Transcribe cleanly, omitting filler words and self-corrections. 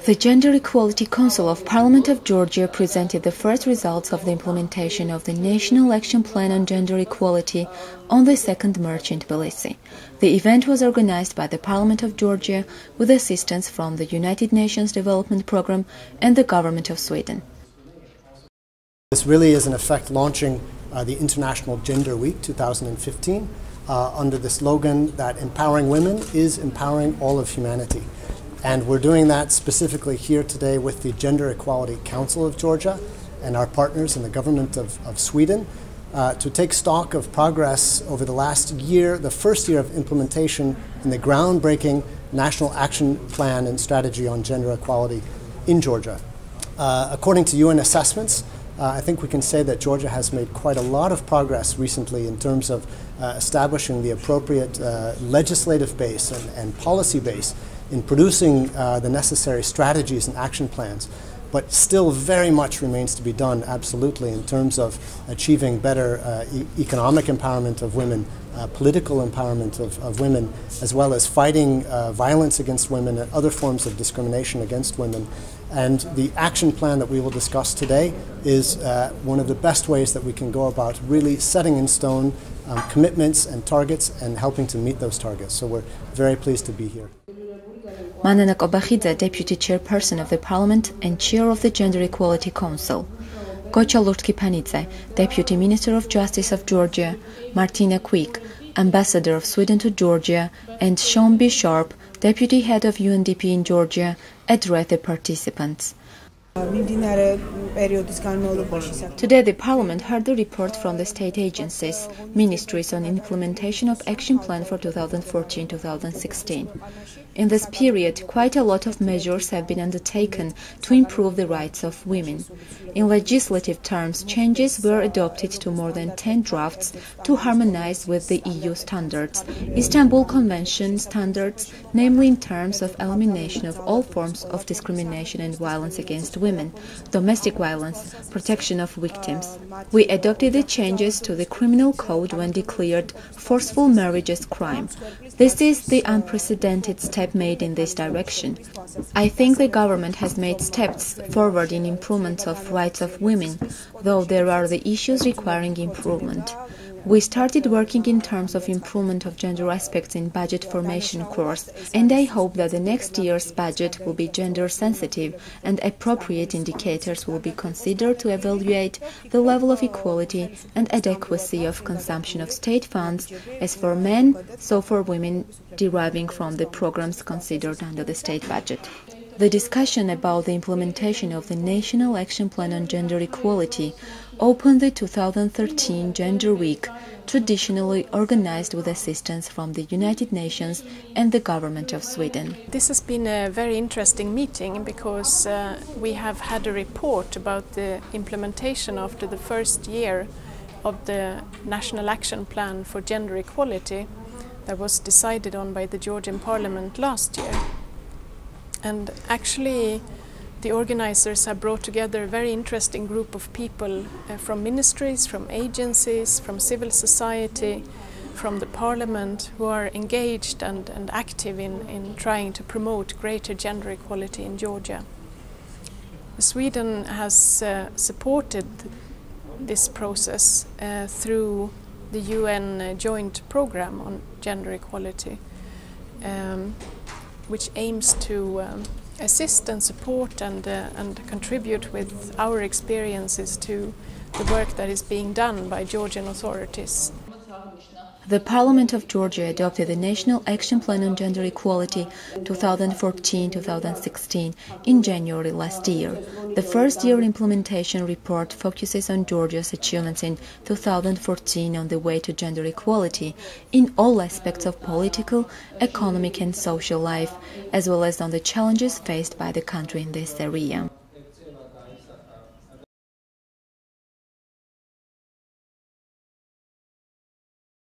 The Gender Equality Council of Parliament of Georgia presented the first results of the implementation of the National Action Plan on Gender Equality on the 2nd March in Tbilisi. The event was organized by the Parliament of Georgia with assistance from the United Nations Development Programme and the Government of Sweden. This really is in effect launching the International Gender Week 2015 under the slogan that empowering women is empowering all of humanity. And we're doing that specifically here today with the Gender Equality Council of Georgia and our partners in the government of Sweden to take stock of progress over the last year, the first year of implementation in the groundbreaking National Action Plan and Strategy on Gender Equality in Georgia. According to UN assessments, I think we can say that Georgia has made quite a lot of progress recently in terms of establishing the appropriate legislative base and policy base in producing the necessary strategies and action plans, but still very much remains to be done, absolutely, in terms of achieving better economic empowerment of women, political empowerment of women, as well as fighting violence against women and other forms of discrimination against women. And the action plan that we will discuss today is one of the best ways that we can go about really setting in stone commitments and targets and helping to meet those targets. So we're very pleased to be here. Manana Kobakhidze, Deputy Chairperson of the Parliament and Chair of the Gender Equality Council. Gocha Lortkiphanidze, Deputy Minister of Justice of Georgia, Martina, Ambassador of Sweden to Georgia, and Shombi, Deputy Head of UNDP in Georgia, addressed the participants. Today the Parliament heard the report from the state agencies, ministries on implementation of Action Plan for 2014-2016. In this period, quite a lot of measures have been undertaken to improve the rights of women. In legislative terms, changes were adopted to more than 10 drafts to harmonize with the EU standards, Istanbul Convention standards, namely in terms of elimination of all forms of discrimination and violence against women, domestic violence, protection of victims. We adopted the changes to the criminal code when declared forceful marriage as crime. This is the unprecedented step made in this direction. I think the government has made steps forward in improvement of rights of women, though there are the issues requiring improvement. We started working in terms of improvement of gender aspects in budget formation course, and I hope that the next year's budget will be gender sensitive and appropriate indicators will be considered to evaluate the level of equality and adequacy of consumption of state funds as for men, so for women deriving from the programs considered under the state budget. The discussion about the implementation of the National Action Plan on Gender Equality opened the 2013 Gender Week, traditionally organized with assistance from the United Nations and the Government of Sweden. This has been a very interesting meeting because we have had a report about the implementation after the first year of the National Action Plan for Gender Equality that was decided on by the Georgian Parliament last year. And actually the organizers have brought together a very interesting group of people from ministries, from agencies, from civil society, from the parliament, who are engaged and active in trying to promote greater gender equality in Georgia. Sweden has supported this process through the UN joint program on gender equality, which aims to assist and support and contribute with our experiences to the work that is being done by Georgian authorities. The Parliament of Georgia adopted the National Action Plan on Gender Equality 2014-2016 in January last year. The first-year implementation report focuses on Georgia's achievements in 2014 on the way to gender equality in all aspects of political, economic and social life, as well as on the challenges faced by the country in this area.